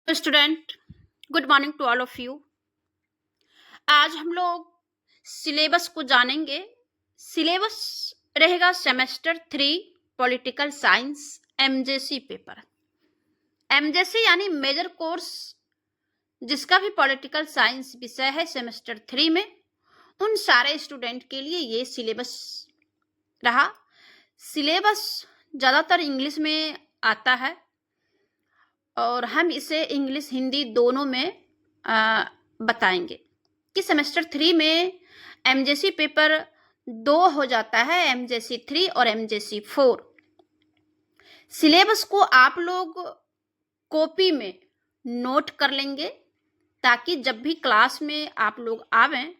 Student, good morning to all of you. आज हम लोग सिलेबस को जानेंगे। सिलेबस रहेगा semester 3 political science MJC paper. MJC यानी मेजर कोर्स, जिसका भी पॉलिटिकल साइंस विषय है सेमेस्टर 3 में, उन सारे स्टूडेंट के लिए ये सिलेबस रहा। सिलेबस ज़्यादातर इंग्लिश में आता है और हम इसे इंग्लिश हिंदी दोनों में बताएंगे कि सेमेस्टर 3 में एमजेसी पेपर 2 हो जाता है, एमजेसी 3 और एमजेसी 4। सिलेबस को आप लोग कॉपी में नोट कर लेंगे ताकि जब भी क्लास में आप लोग आवें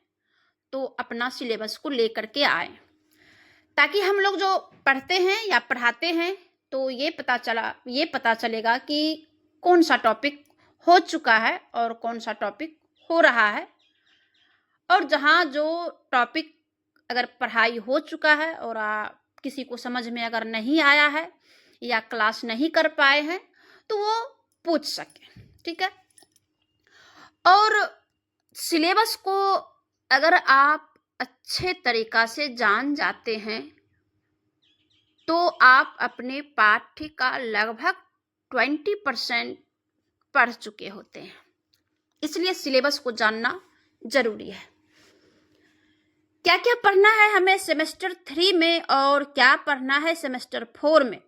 तो अपना सिलेबस को लेकर के आए, ताकि हम लोग जो पढ़ते हैं या पढ़ाते हैं तो ये पता चलेगा कि कौन सा टॉपिक हो चुका है और कौन सा टॉपिक हो रहा है। और जहाँ जो टॉपिक अगर पढ़ाई हो चुका है और किसी को समझ में अगर नहीं आया है या क्लास नहीं कर पाए हैं तो वो पूछ सके, ठीक है। और सिलेबस को अगर आप अच्छे तरीका से जान जाते हैं तो आप अपने पाठ्य का लगभग 20% पढ़ चुके होते हैं। इसलिए सिलेबस को जानना जरूरी है। क्या क्या पढ़ना है हमें सेमेस्टर 3 में और क्या पढ़ना है सेमेस्टर 4 में।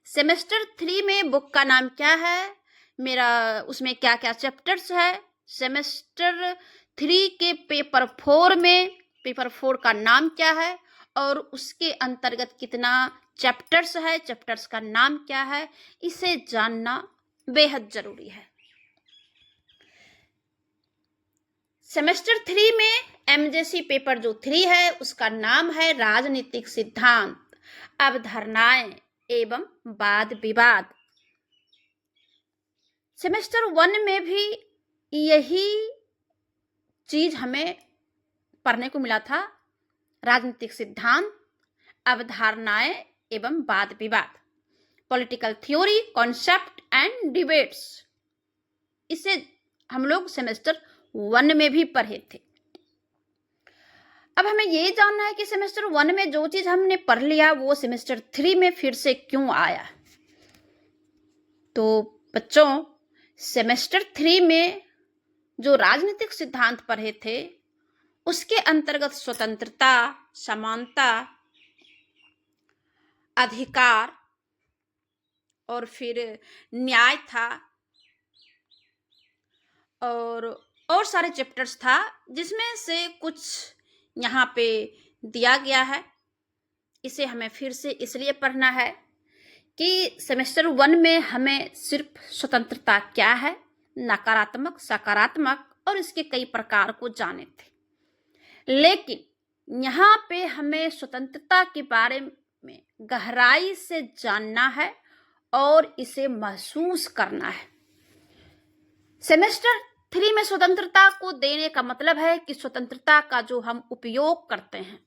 सेमेस्टर 3 में बुक का नाम क्या है, मेरा उसमें क्या क्या चैप्टर्स है। सेमेस्टर 3 के पेपर 4 में पेपर 4 का नाम क्या है और उसके अंतर्गत कितना चैप्टर्स है, चैप्टर्स का नाम क्या है, इसे जानना बेहद जरूरी है। सेमेस्टर 3 में एमजेसी पेपर जो 3 है उसका नाम है राजनीतिक सिद्धांत, अवधारणाएं एवं वाद विवाद। सेमेस्टर 1 में भी यही चीज हमें पढ़ने को मिला था, राजनीतिक सिद्धांत, अवधारणाएं एवं वाद विवाद, political theory, concept and debates. इसे हम लोग सेमेस्टर 1 में भी पढ़े थे। अब हमें ये जानना है कि सेमेस्टर 1 में जो चीज हमने पढ़ लिया वो सेमेस्टर 3 में फिर से क्यों आया। तो बच्चों, सेमेस्टर 3 में जो राजनीतिक सिद्धांत पढ़े थे उसके अंतर्गत स्वतंत्रता, समानता, अधिकार और फिर न्याय था और सारे चैप्टर्स था, जिसमें से कुछ यहाँ पे दिया गया है। इसे हमें फिर से इसलिए पढ़ना है कि सेमेस्टर 1 में हमें सिर्फ स्वतंत्रता क्या है, नकारात्मक, सकारात्मक और इसके कई प्रकार को जाने थे। लेकिन यहाँ पे हमें स्वतंत्रता के बारे में गहराई से जानना है और इसे महसूस करना है। सेमेस्टर 3 में स्वतंत्रता को देने का मतलब है कि स्वतंत्रता का जो हम उपयोग करते हैं,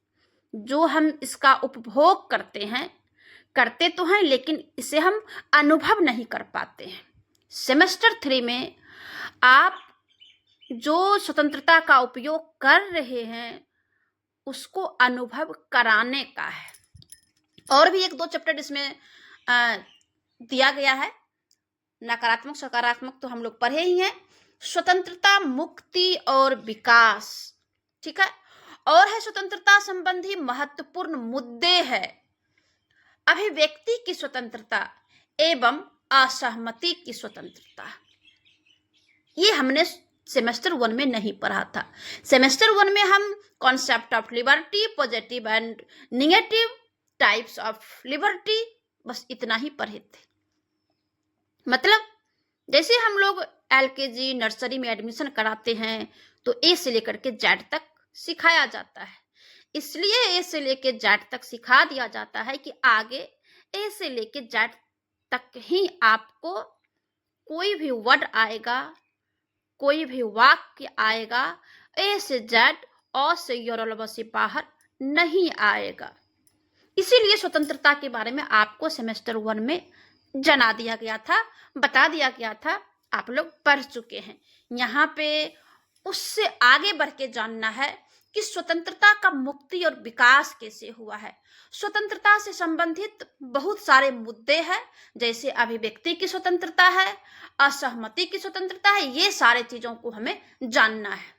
जो हम इसका उपभोग करते तो हैं लेकिन इसे हम अनुभव नहीं कर पाते हैं। सेमेस्टर 3 में आप जो स्वतंत्रता का उपयोग कर रहे हैं उसको अनुभव कराने का है। और भी 1-2 चैप्टर इसमें दिया गया है। नकारात्मक, सकारात्मक तो हम लोग पढ़े ही हैं। स्वतंत्रता, मुक्ति और विकास, ठीक है। और है स्वतंत्रता संबंधी महत्वपूर्ण मुद्दे हैं, अभिव्यक्ति की स्वतंत्रता एवं असहमति की स्वतंत्रता। ये हमने सेमेस्टर 1 में नहीं पढ़ा था। सेमेस्टर 1 में हम concept of liberty, positive and negative types of liberty, बस इतना ही पढ़े थे। मतलब जैसे हम लोग एलकेजी नर्सरी में एडमिशन कराते हैं तो ए से लेकर के जेड तक सिखाया जाता है। इसलिए ए से लेकर जेड तक सिखा दिया जाता है कि आगे ए से लेकर जेड तक ही आपको कोई भी वर्ड आएगा, कोई भी वाक्य आएगा, ए से जेड और से योरलवा से बाहर नहीं आएगा। इसीलिए स्वतंत्रता के बारे में आपको सेमेस्टर 1 में जना दिया गया था, बता दिया गया था आप लोग पढ़ चुके हैं। यहाँ पे उससे आगे बढ़ के जानना है कि स्वतंत्रता का मुक्ति और विकास कैसे हुआ है। स्वतंत्रता से संबंधित बहुत सारे मुद्दे हैं, जैसे अभिव्यक्ति की स्वतंत्रता है, असहमति की स्वतंत्रता है, ये सारे चीजों को हमें जानना है।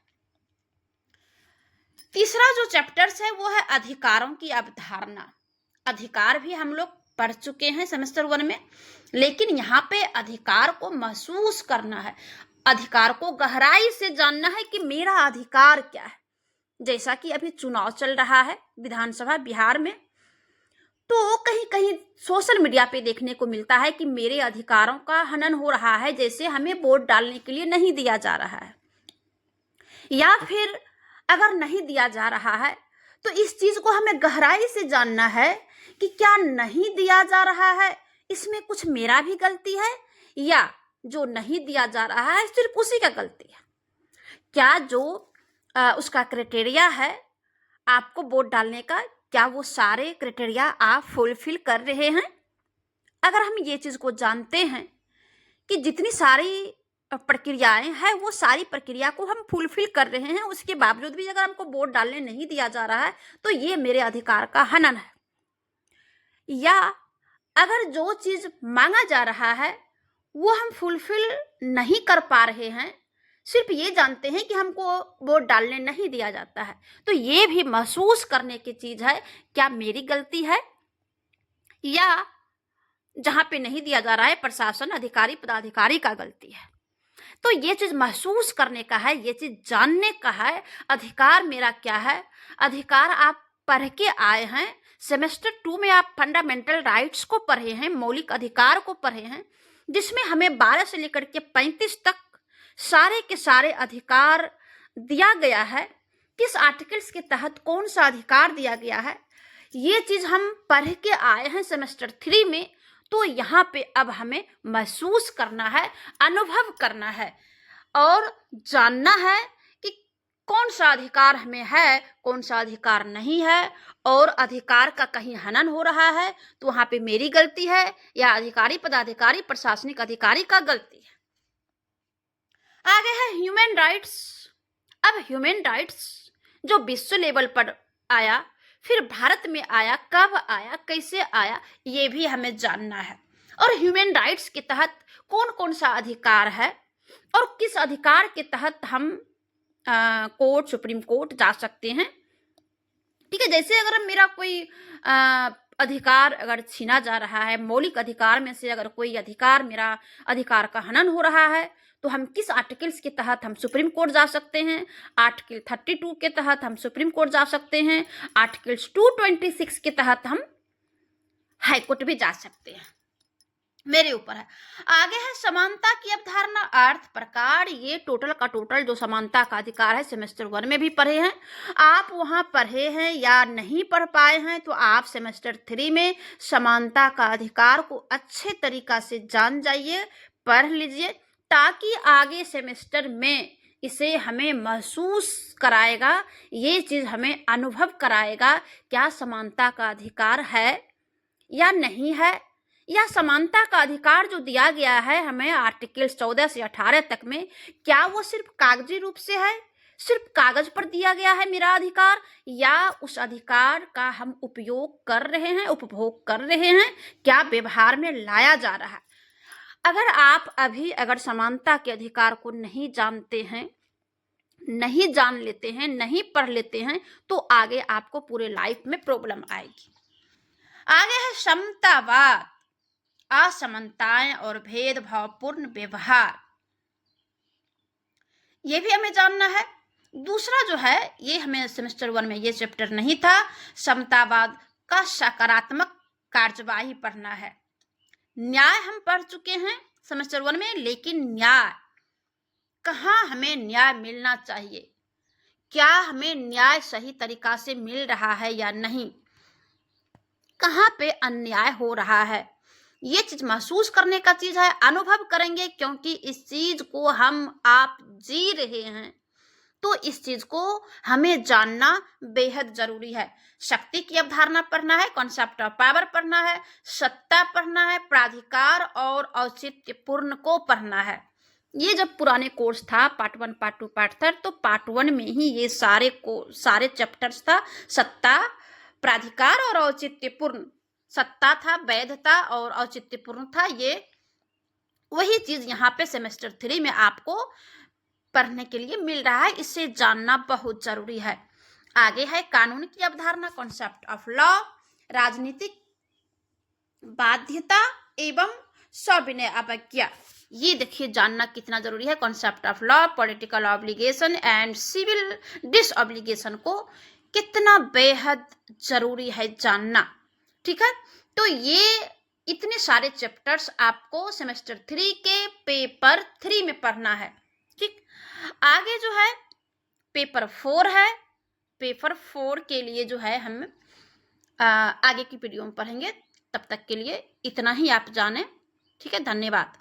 तीसरा जो चैप्टर्स है वो है अधिकारों की अवधारणा। अधिकार भी हम लोग पढ़ चुके हैं सेमेस्टर 1 में, लेकिन यहाँ पे अधिकार को महसूस करना है, अधिकार को गहराई से जानना है कि मेरा अधिकार क्या है। जैसा कि अभी चुनाव चल रहा है विधानसभा बिहार में, तो कहीं कहीं सोशल मीडिया पे देखने को मिलता है कि मेरे अधिकारों का हनन हो रहा है, जैसे हमें वोट डालने के लिए नहीं दिया जा रहा है, या फिर अगर नहीं दिया जा रहा है तो इस चीज को हमें गहराई से जानना है कि क्या नहीं दिया जा रहा है इसमें कुछ मेरा भी गलती है, या जो नहीं दिया जा रहा है सिर्फ उसी का गलती है। क्या जो उसका क्राइटेरिया है आपको वोट डालने का, क्या वो सारे क्राइटेरिया आप फुलफिल कर रहे हैं। अगर हम ये चीज को जानते हैं कि जितनी सारी प्रक्रियाएं हैं वो सारी प्रक्रिया को हम फुलफिल कर रहे हैं, उसके बावजूद भी अगर हमको वोट डालने नहीं दिया जा रहा है तो ये मेरे अधिकार का हनन है। या अगर जो चीज मांगा जा रहा है वो हम फुलफिल नहीं कर पा रहे हैं, सिर्फ ये जानते हैं कि हमको वोट डालने नहीं दिया जाता है, तो ये भी महसूस करने की चीज है, क्या मेरी गलती है या जहां पे नहीं दिया जा रहा है प्रशासन अधिकारी पदाधिकारी का गलती है। तो ये चीज महसूस करने का है, ये चीज जानने का है, अधिकार मेरा क्या है। अधिकार आप पढ़ के आए हैं, सेमेस्टर 2 में आप फंडामेंटल राइट्स को पढ़े हैं, मौलिक अधिकार को पढ़े हैं, जिसमें हमें 12 से लेकर के 35 तक सारे के सारे अधिकार दिया गया है। किस आर्टिकल्स के तहत कौन सा अधिकार दिया गया है, ये चीज हम पढ़ के आए हैं सेमेस्टर 3 में। तो यहाँ पे अब हमें महसूस करना है, अनुभव करना है और जानना है कि कौन सा अधिकार हमें है, कौन सा अधिकार नहीं है, और अधिकार का कहीं हनन हो रहा है तो वहां पे मेरी गलती है या अधिकारी पदाधिकारी प्रशासनिक अधिकारी का गलती है। आगे है ह्यूमन राइट्स। अब ह्यूमन राइट्स जो विश्व लेवल पर आया, फिर भारत में आया, कब आया, कैसे आया, ये भी हमें जानना है। और ह्यूमन राइट्स के तहत कौन कौन सा अधिकार है और किस अधिकार के तहत हम कोर्ट, सुप्रीम कोर्ट जा सकते हैं। ठीक है, जैसे अगर मेरा कोई अधिकार अगर छीना जा रहा है, मौलिक अधिकार में से अगर कोई अधिकार, मेरा अधिकार का हनन हो रहा है, तो हम किस आर्टिकल्स के तहत हम सुप्रीम कोर्ट जा सकते हैं। आर्टिकल 32 के तहत हम सुप्रीम कोर्ट जा सकते हैं, आर्टिकल्स 226 के तहत हम हाई कोर्ट भी जा सकते हैं, मेरे ऊपर है। आगे है समानता की अवधारणा, अर्थ, प्रकार, ये टोटल का टोटल जो समानता का अधिकार है सेमेस्टर 1 में भी पढ़े हैं। आप वहां पढ़े हैं या नहीं पढ़ पाए हैं तो आप सेमेस्टर 3 में समानता का अधिकार को अच्छे तरीका से जान जाइए, पढ़ लीजिए, ताकि आगे सेमेस्टर में इसे हमें महसूस कराएगा, ये चीज हमें अनुभव कराएगा, क्या समानता का अधिकार है या नहीं है, या समानता का अधिकार जो दिया गया है हमें आर्टिकल 14 से 18 तक में, क्या वो सिर्फ कागजी रूप से है, सिर्फ कागज पर दिया गया है मेरा अधिकार, या उस अधिकार का हम उपयोग कर रहे हैं, उपभोग कर रहे हैं, क्या व्यवहार में लाया जा रहा है। अगर आप अभी अगर समानता के अधिकार को नहीं जानते हैं, नहीं जान लेते हैं, नहीं पढ़ लेते हैं, तो आगे आपको पूरे लाइफ में प्रॉब्लम आएगी। आगे है समतावाद, असमानताएं और भेदभावपूर्ण व्यवहार, ये भी हमें जानना है। दूसरा जो है, ये हमें सेमेस्टर 1 में ये चैप्टर नहीं था, समतावाद का सकारात्मक कार्यवाही पढ़ना है। न्याय हम पढ़ चुके हैं सेमेस्टर 1 में, लेकिन न्याय, कहाँ हमें न्याय मिलना चाहिए, क्या हमें न्याय सही तरीका से मिल रहा है या नहीं, कहाँ पे अन्याय हो रहा है, ये चीज महसूस करने का चीज है, अनुभव करेंगे, क्योंकि इस चीज को हम आप जी रहे हैं, तो इस चीज को हमें जानना बेहद जरूरी है। शक्ति की अवधारणा पढ़ना है, कॉन्सेप्ट ऑफ पावर पढ़ना है, सत्ता पढ़ना है, प्राधिकार और औचित्यपूर्ण को पढ़ना है। ये जब पुराने कोर्स था पार्ट 1 पार्ट 2 पार्ट 3, तो पार्ट 1 में ही ये सारे चैप्टर्स था। सत्ता, प्राधिकार और औचित्यपूर्ण। सत्ता था, वैध था और औचित्यपूर्ण था। ये वही चीज यहाँ पे सेमेस्टर 3 में आपको पढ़ने के लिए मिल रहा है। इसे जानना बहुत जरूरी है। आगे है कानून की अवधारणा, कॉन्सेप्ट ऑफ लॉ, राजनीतिक बाध्यता एवं सविनय अवज्ञा। ये देखिए जानना कितना जरूरी है। Concept of law, political obligation and civil disobligation को कितना बेहद जरूरी है जानना। ठीक है, तो ये इतने सारे चैप्टर्स आपको सेमेस्टर 3 के पेपर 3 में पढ़ना है। ठीक, आगे जो है पेपर 4 है। पेपर 4 के लिए जो है हम आगे की वीडियो में पढ़ेंगे। तब तक के लिए इतना ही आप जानें। ठीक है, धन्यवाद।